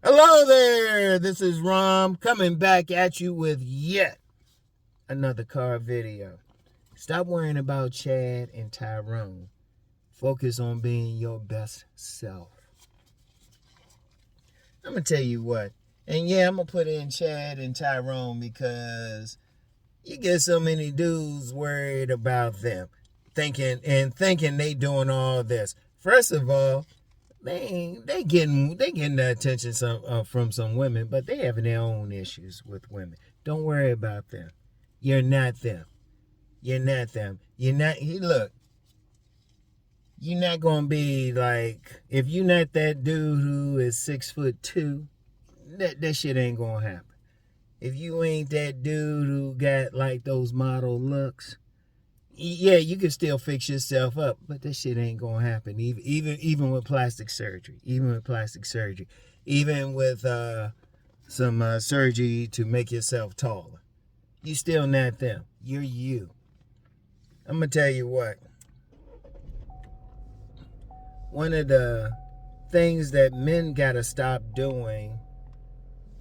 Hello there, this is Rom coming back at you with yet another car video. Stop worrying about Chad and Tyrone. Focus on being your best self. I'm going to tell you what, and yeah, I'm going to put in Chad and Tyrone because you get so many dudes worried about them, thinking they doing all this. First of all, they getting the attention from some women, but they having their own issues with women. Don't worry about them. You're not them. You're not them. Look, you're not gonna be like, if you're not that dude who is 6'2", that shit ain't gonna happen. If you ain't that dude who got like those model looks, yeah, you can still fix yourself up, but that shit ain't gonna happen. Even with plastic surgery, even with some surgery to make yourself taller, you still not them. You're you. I'm gonna tell you what. One of the things that men gotta stop doing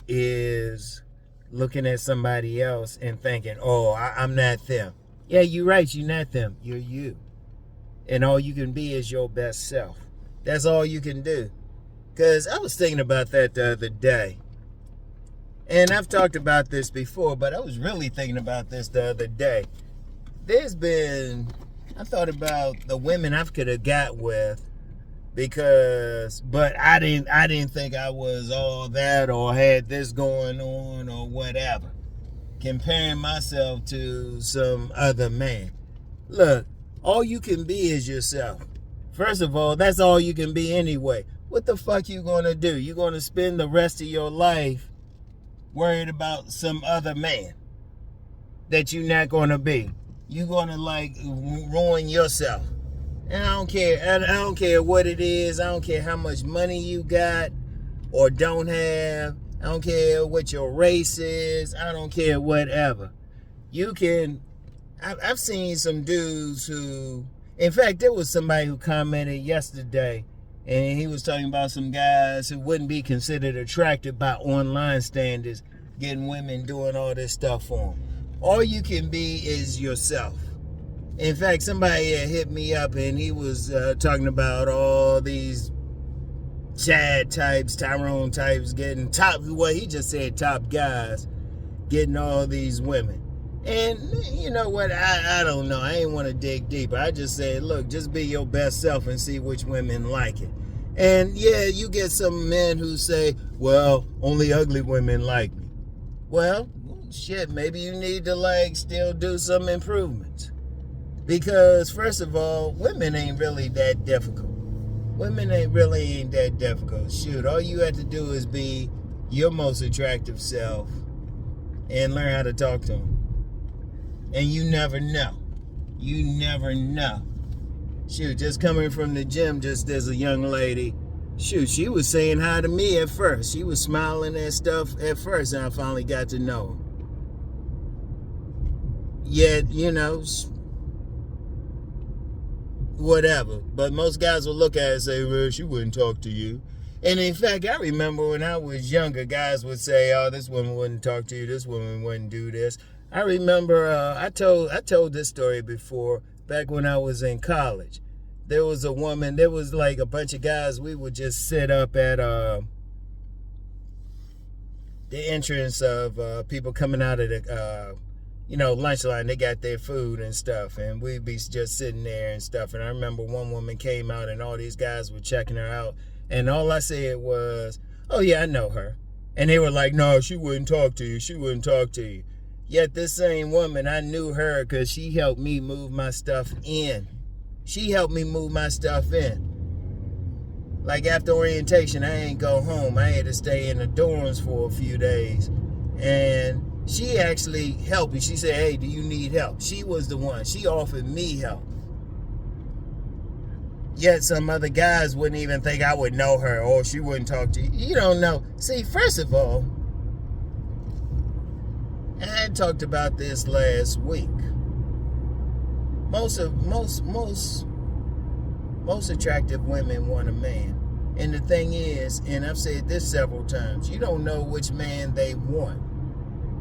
is looking at somebody else and thinking, "Oh, I'm not them." Yeah, you're right. You're not them. You're you. And all you can be is your best self. That's all you can do. Because I was thinking about that the other day. And I've talked about this before, but I was really thinking about this the other day. I thought about the women I could have got with, but I didn't think I was all that or had this going on or whatever, comparing myself to some other man. Look, all you can be is yourself. First of all, that's all you can be anyway. What the fuck you gonna do? You gonna spend the rest of your life worried about some other man that you're not gonna be? You gonna ruin yourself. And I don't care. I don't care what it is. I don't care how much money you got or don't have. I don't care what your race is. I don't care whatever. I've seen some dudes who, in fact, there was somebody who commented yesterday, and he was talking about some guys who wouldn't be considered attractive by online standards, getting women doing all this stuff for them. All you can be is yourself. In fact, somebody had hit me up, and he was talking about all these Chad types, Tyrone types getting he just said top guys getting all these women. And you know what? I don't know. I ain't want to dig deeper. I just said, look, just be your best self and see which women like it. And yeah, you get some men who say, well, only ugly women like me. Well, shit, maybe you need to still do some improvements. Because first of all, women ain't really that difficult. Women ain't that difficult. Shoot, all you have to do is be your most attractive self and learn how to talk to them. And you never know. You never know. Shoot, just coming from the gym, just as a young lady, shoot, she was saying hi to me at first. She was smiling and stuff at first, and I finally got to know her. Yet, whatever. But most guys will look at it and say, well, she wouldn't talk to you. And in fact, I remember when I was younger, guys would say, oh, this woman wouldn't talk to you. This woman wouldn't do this. I remember I told this story before, back when I was in college. There was a woman, there was like a bunch of guys, we would just sit up at the entrance of people coming out of the lunch line. They got their food and stuff, and we'd be just sitting there and stuff. And I remember one woman came out, and all these guys were checking her out, and all I said was, oh yeah, I know her. And they were like, no, she wouldn't talk to you. She wouldn't talk to you. Yet this same woman, I knew her because she helped me move my stuff in. She helped me move my stuff in. Like after orientation, I ain't go home. I had to stay in the dorms for a few days. And she actually helped me. She said, hey, do you need help? She was the one. She offered me help. Yet some other guys wouldn't even think I would know her, or she wouldn't talk to you. You don't know. See, first of all, and I talked about this last week. Most attractive women want a man. And the thing is, and I've said this several times, you don't know which man they want.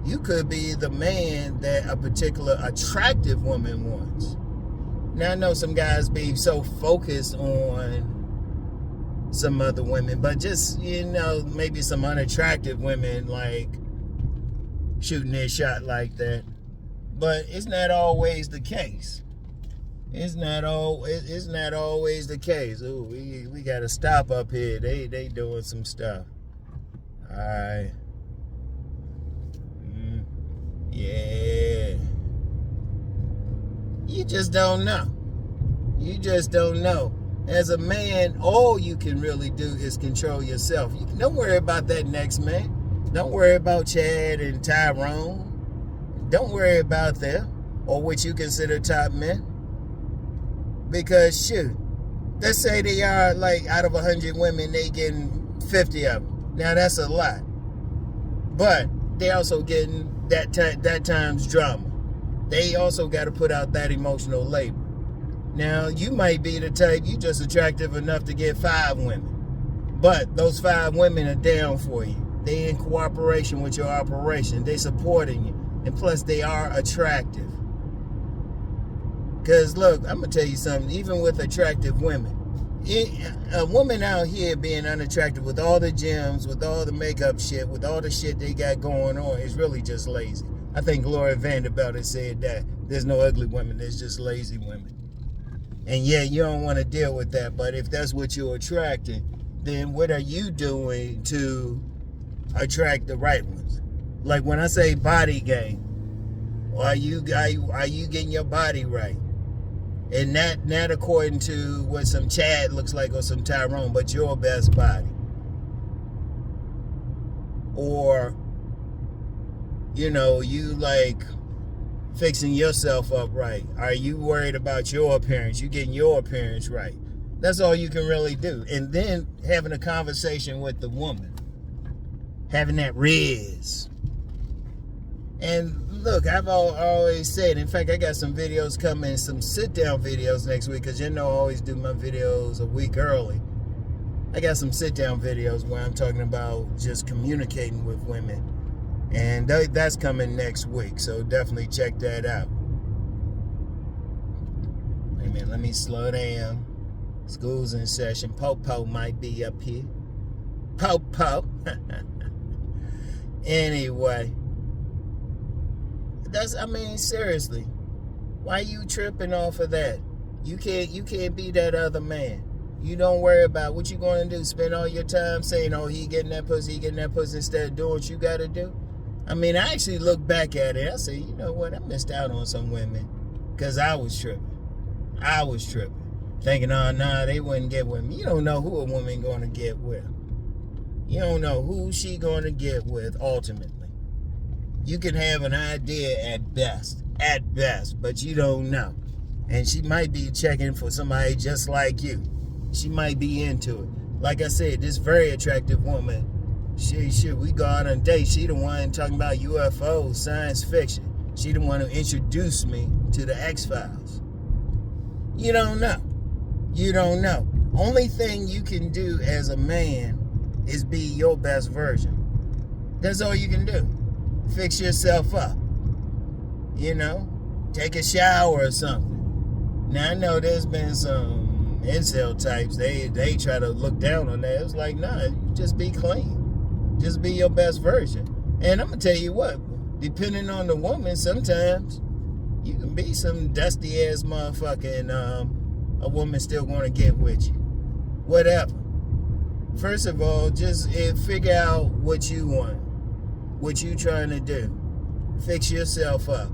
You could be the man that a particular attractive woman wants. Now, I know some guys be so focused on some other women, but just, maybe some unattractive women, like, shooting their shot like that. But it's not always the case. It's not always the case. Ooh, we got to stop up here. They doing some stuff. All right. Yeah. You just don't know. You just don't know. As a man, all you can really do is control yourself. Don't worry about that next man. Don't worry about Chad and Tyrone. Don't worry about them or what you consider top men. Because shoot, let's say they are like out of 100 women, they getting 50 of them. Now that's a lot. But they also getting that times drama. They also got to put out that emotional labor. Now, you might be the type, you just attractive enough to get 5 women. But those 5 women are down for you. They in cooperation with your operation. They supporting you. And plus, they are attractive. Because, look, I'm going to tell you something. Even with attractive women, a woman out here being unattractive with all the gems, with all the makeup shit, with all the shit they got going on is really just lazy. I think Gloria Vanderbilt has said that. There's no ugly women. There's just lazy women. And yeah, you don't want to deal with that. But if that's what you're attracting, then what are you doing to attract the right ones? Like when I say body game, are you getting your body right? And not according to what some Chad looks like or some Tyrone, but your best body. Or, you like fixing yourself up right. Are you worried about your appearance? You getting your appearance right. That's all you can really do. And then having a conversation with the woman. Having that riz. And look, I've always said, in fact, I got some videos coming, some sit-down videos next week, because I always do my videos a week early. I got some sit-down videos where I'm talking about just communicating with women. And that's coming next week, so definitely check that out. Wait a minute, let me slow down. School's in session. Po-po might be up here. Po-po. Anyway. Seriously. Why you tripping off of that? You can't be that other man. You don't worry about what you going to do. Spend all your time saying, oh, he getting that pussy, instead of doing what you got to do. I actually look back at it. I say, you know what? I missed out on some women because I was tripping. Thinking, oh, they wouldn't get with me. You don't know who a woman going to get with. You don't know who she going to get with ultimately. You can have an idea at best, but you don't know. And she might be checking for somebody just like you. She might be into it. Like I said, this very attractive woman, we go out on dates. She the one talking about UFOs, science fiction. She the one who introduced me to the X-Files. You don't know. Only thing you can do as a man is be your best version. That's all you can do. Fix yourself up. Take a shower or something. Now, I know there's been some incel types. They try to look down on that. It's like, nah, just be clean. Just be your best version. And I'm going to tell you what, depending on the woman, sometimes you can be some dusty-ass motherfucker and a woman still going to get with you. Whatever. First of all, just figure out what you want. What you trying to do. Fix yourself up.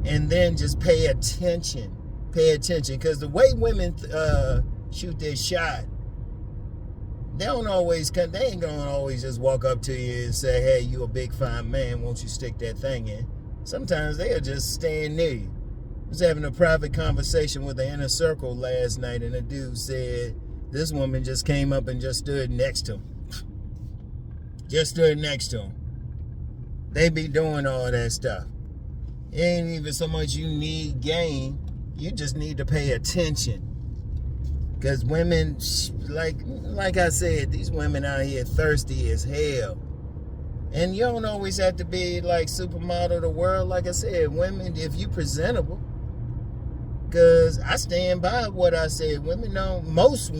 And then just pay attention. Because the way women shoot their shot, they ain't gonna always just walk up to you and say, hey, you a big fine man, won't you stick that thing in? Sometimes they'll just stand near you. I was having a private conversation with the inner circle last night, and a dude said this woman just came up and just stood next to him. They be doing all that stuff. It ain't even so much you need game. You just need to pay attention. Because women, like I said, these women out here thirsty as hell. And you don't always have to be like supermodel of the world. Like I said, women, if you presentable, because I stand by what I said. Women don't, most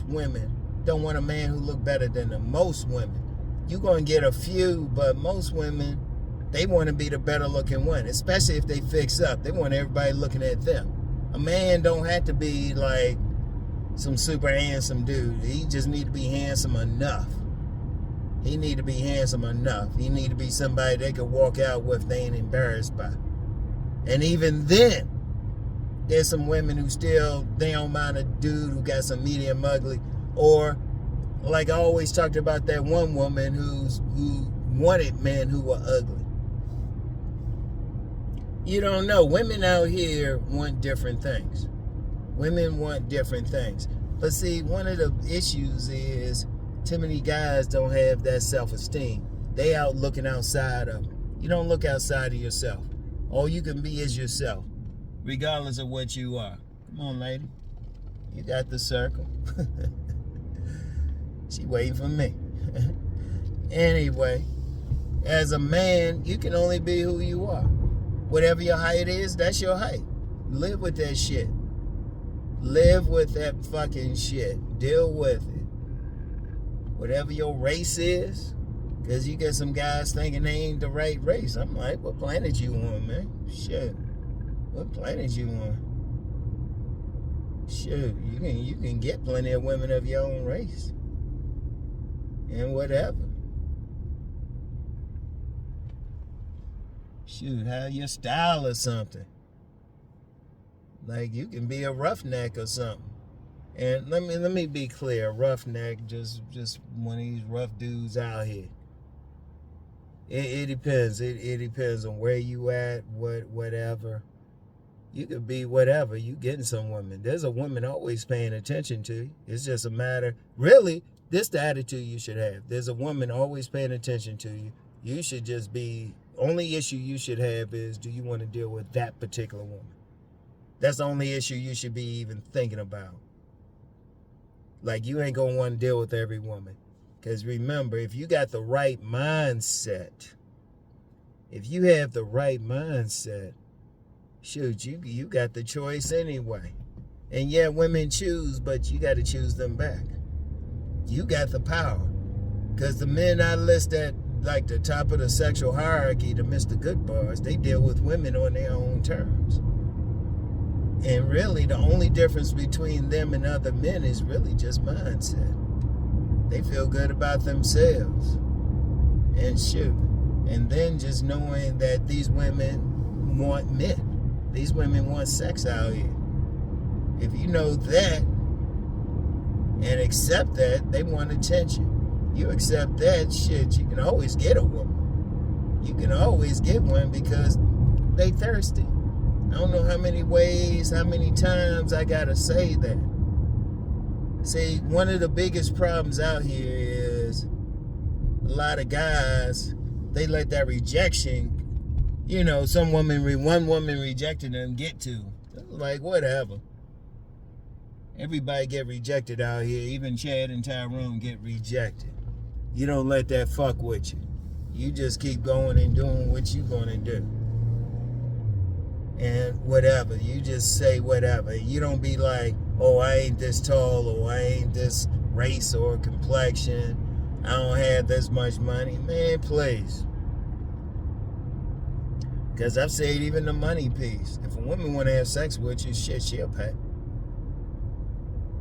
women don't want a man who look better than them. Most women. You're going to get a few, but most women, they want to be the better looking one, especially if they fix up. They want everybody looking at them. A man don't have to be like some super handsome dude. He just need to be handsome enough. He need to be handsome enough. He need to be somebody they could walk out with, they ain't embarrassed by. And even then, there's some women who still, they don't mind a dude who got some medium ugly. Or, like I always talked about that one woman who wanted men who were ugly. You don't know. Women out here want different things. Women want different things. But see, one of the issues is too many guys don't have that self-esteem. They out looking outside of them. You don't look outside of yourself. All you can be is yourself, regardless of what you are. Come on, lady. You got the circle. She waiting for me. Anyway, as a man, you can only be who you are. Whatever your height is, that's your height. Live with that shit. Live with that fucking shit. Deal with it. Whatever your race is, because you get some guys thinking they ain't the right race. I'm like, what planet you on, man? Shit. What planet you on? Shit, you can get plenty of women of your own race. And whatever. Shoot, have your style or something. Like, you can be a roughneck or something. And let me be clear, roughneck, just one of these rough dudes out here. It depends. It depends on where you at, whatever. You could be whatever. You getting some women. There's a woman always paying attention to you. It's just a matter, really, this the attitude you should have. There's a woman always paying attention to you. You should just be, only issue you should have is, do you want to deal with that particular woman? That's the only issue you should be even thinking about. Like, you ain't going to want to deal with every woman. Because remember, if you got the right mindset, if you have the right mindset, shoot, you got the choice anyway. And yeah, women choose, but you got to choose them back. You got the power. Because the men I list at, like, the top of the sexual hierarchy, the Mr. Goodbars, they deal with women on their own terms. And really, the only difference between them and other men is really just mindset. They feel good about themselves. And shoot. And then just knowing that these women want men. These women want sex out here. If you know that and accept that, they want attention. You accept that, shit, you can always get a woman. You can always get one because they thirsty. I don't know how many ways, how many times I gotta say that. See, one of the biggest problems out here is a lot of guys, they let that rejection, you know, one woman rejected them, get to. Like, whatever. Everybody get rejected out here. Even Chad and Tyrone get rejected. You don't let that fuck with you. You just keep going and doing what you gonna do. And whatever, you just say whatever. You don't be like, oh, I ain't this tall, or I ain't this race or complexion, I don't have this much money. Man, please. Because I've said even the money piece. If a woman want to have sex with you, shit, she'll pay.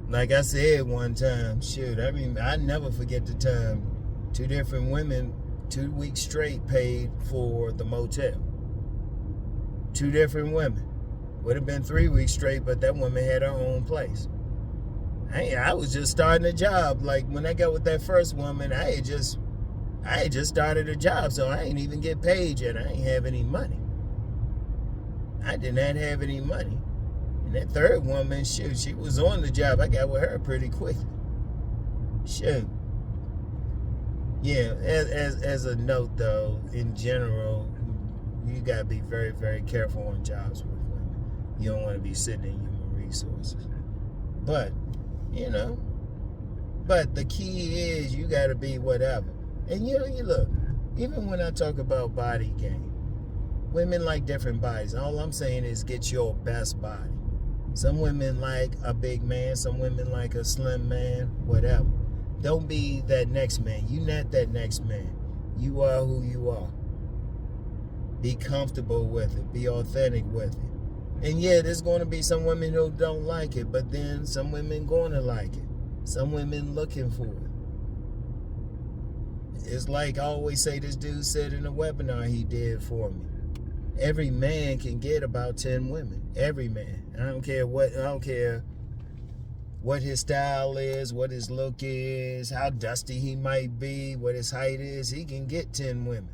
Like I said one time, shoot, I mean, I never forget the time 2 different women, 2 weeks straight, paid for the motel. 2 different women. Would have been 3 weeks straight, but that woman had her own place. I was just starting a job. Like, when I got with that first woman, I had just started a job, so I ain't even get paid yet. I ain't have any money. I did not have any money. And that third woman, shoot, she was on the job. I got with her pretty quick. Shoot. Yeah, as a note, though, in general, you got to be very, very careful on jobs with women. You don't want to be sitting in human resources. But you know. But the key is you got to be whatever. And you look, even when I talk about body game, women like different bodies. All I'm saying is get your best body. Some women like a big man, some women like a slim man, whatever. Don't be that next man. You not that next man. You are who you are. Be comfortable with it. Be authentic with it. And yeah, there's going to be some women who don't like it, but then some women going to like it. Some women looking for it. It's like I always say, this dude said in a webinar he did for me. Every man can get about 10 women. Every man. I don't care what his style is, what his look is, how dusty he might be, what his height is. He can get 10 women.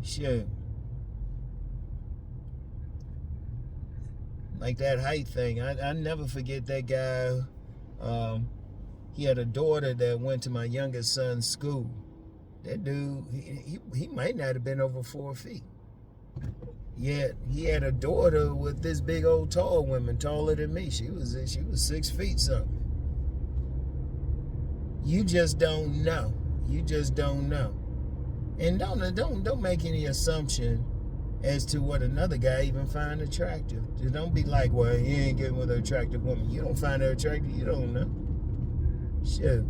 Sure. Like that height thing. I never forget that guy. He had a daughter that went to my youngest son's school. That dude, he might not have been over 4 feet. Yet he had a daughter with this big old tall woman, taller than me. She was 6 feet something. You just don't know. You just don't know. And don't make any assumption as to what another guy even find attractive. Just don't be like, well, he ain't getting with an attractive woman. You don't find her attractive, you don't know. Shit.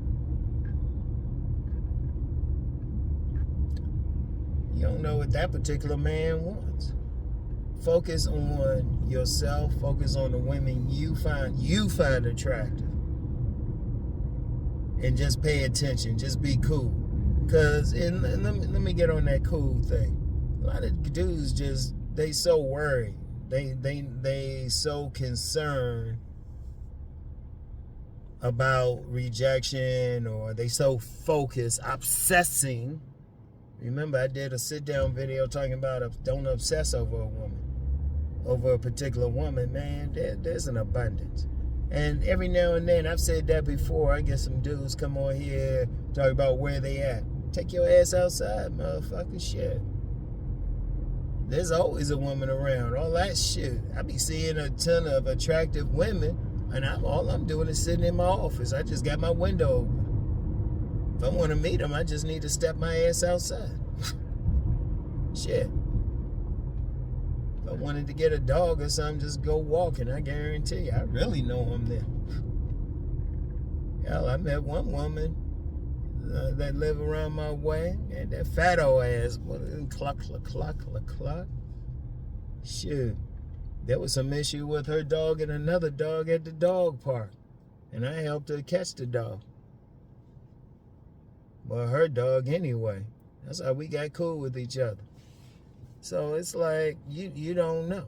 You don't know what that particular man wants. Focus on yourself. Focus on the women you find attractive. And just pay attention. Just be cool. Cause let me get on that cool thing. A lot of dudes they so worried. They so concerned about rejection, or they so focused, obsessing. Remember, I did a sit-down video talking about don't obsess over a woman, over a particular woman. Man, there's an abundance. And every now and then, I've said that before, I get some dudes come on here, talk about where they at. Take your ass outside, motherfucker. Shit. There's always a woman around. All that shit. I be seeing a ton of attractive women, and all I'm doing is sitting in my office. I just got my window open. If I want to meet them, I just need to step my ass outside. Shit. If I wanted to get a dog or something, just go walking. I guarantee you, I really know them then. Hell, I met one woman that live around my way, and that fat old ass, cluck. Shit. There was some issue with her dog and another dog at the dog park, and I helped her catch the dog. Well, her dog anyway. That's how we got cool with each other. So it's like, you don't know.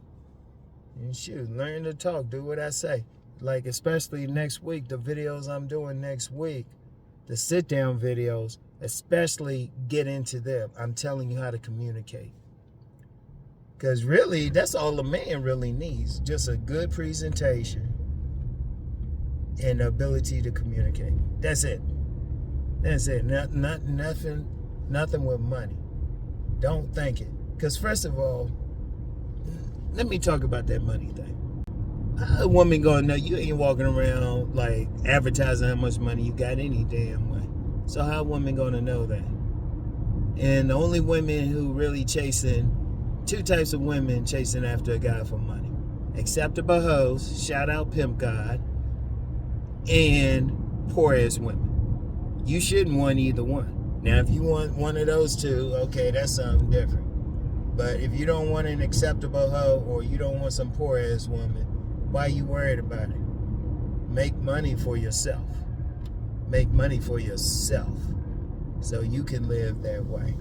And shoot, learn to talk, do what I say. Like, especially next week, the videos I'm doing next week, the sit-down videos, especially get into them. I'm telling you how to communicate. Because really, that's all a man really needs. Just a good presentation and the ability to communicate. That's it. That's it. Nothing with money. Don't think it. Because first of all, let me talk about that money thing. How a woman gonna know? You ain't walking around like advertising how much money you got any damn way. So how a woman gonna know that? And the only women who really chasing, two types of women chasing after a guy for money. Acceptable hoes, shout out Pimp God, and poor ass women. You shouldn't want either one. Now if you want one of those two, okay, that's something different. But if you don't want an acceptable hoe, or you don't want some poor ass woman, why are you worried about it? Make money for yourself. Make money for yourself so you can live that way.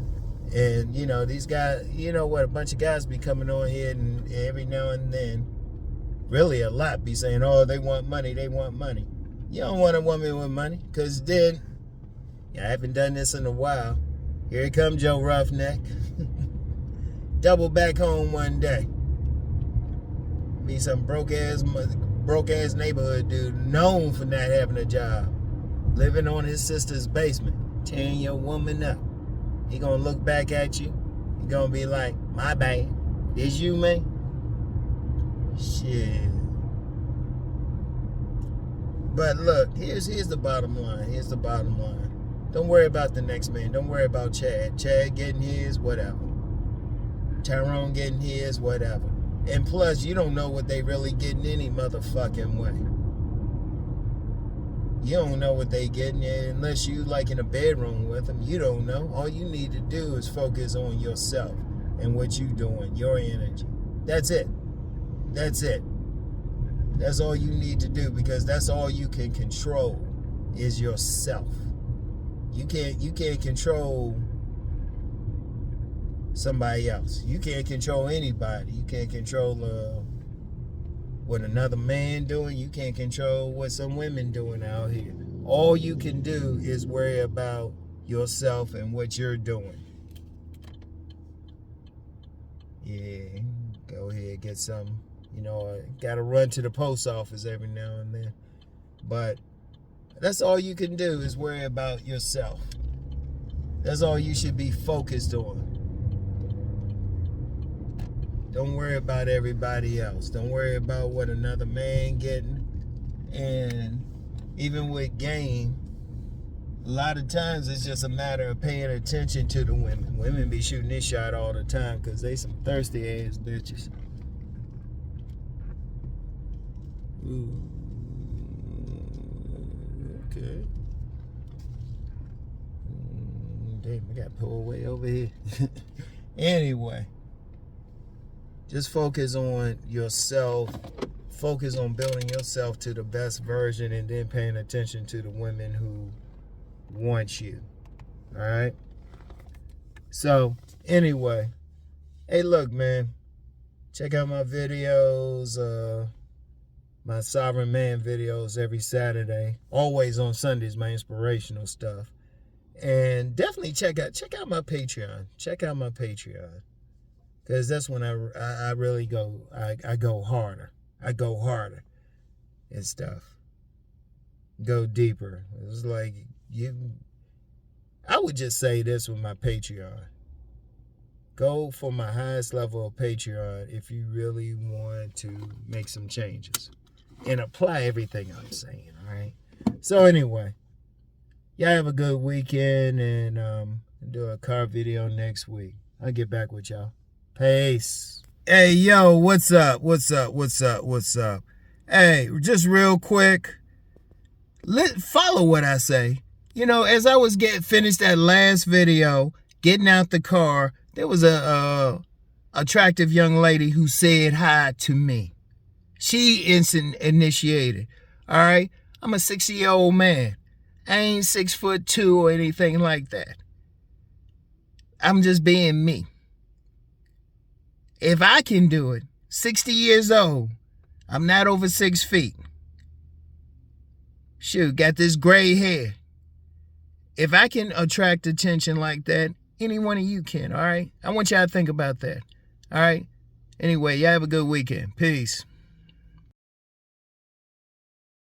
And, you know, these guys, you know what, a bunch of guys be coming on here and every now and then, really a lot, be saying, oh, they want money, they want money. You don't want a woman with money, because then, I haven't done this in a while. Here comes Joe Roughneck. Double back home one day. Be some broke ass neighborhood dude known for not having a job, living on his sister's basement, tearing your woman up. He gonna look back at you. He gonna be like, my bad. This you, man? Shit. But look, here's the bottom line. Here's the bottom line. Don't worry about the next man. Don't worry about Chad. Chad getting his, whatever. Tyrone getting his, whatever. And plus, you don't know what they really getting any motherfucking way. You don't know what they getting unless you like in a bedroom with them. You don't know. All you need to do is focus on yourself and what you doing, your energy. That's it. That's it. That's all you need to do, because that's all you can control is yourself. You can't control somebody else. You can't control anybody. You can't control what another man doing. You can't control what some women doing out here. All you can do is worry about yourself and what you're doing. Yeah, go ahead, get some. You know, I gotta run to the post office every now and then. But that's all you can do is worry about yourself. That's all you should be focused on. Don't worry about everybody else. Don't worry about what another man getting. And even with game, a lot of times it's just a matter of paying attention to the women. Women be shooting this shot all the time because they some thirsty ass bitches. Ooh. Okay. Damn, I got to pull away over here. Anyway, just focus on yourself. Focus on building yourself to the best version, and then paying attention to the women who want you. All right? So, anyway, hey, look, man. Check out my videos, my Sovereign Man videos every Saturday. Always on Sundays, my inspirational stuff. And definitely check out my Patreon. Check out my Patreon. Because that's when I really go, I go harder. I go harder and stuff. Go deeper. It's like I would just say this with my Patreon. Go for my highest level of Patreon if you really want to make some changes. And apply everything I'm saying, all right? So anyway, y'all have a good weekend, and do a car video next week. I'll get back with y'all. Peace. Hey, yo, what's up? Hey, just real quick, follow what I say. You know, as I was finished that last video, getting out the car, there was a attractive young lady who said hi to me. She initiated. All right, I'm a 60-year-old man. I ain't 6'2" or anything like that. I'm just being me. If I can do it, 60 years old, I'm not over 6 feet. Shoot, got this gray hair. If I can attract attention like that, any one of you can, all right? I want y'all to think about that, all right? Anyway, y'all have a good weekend. Peace.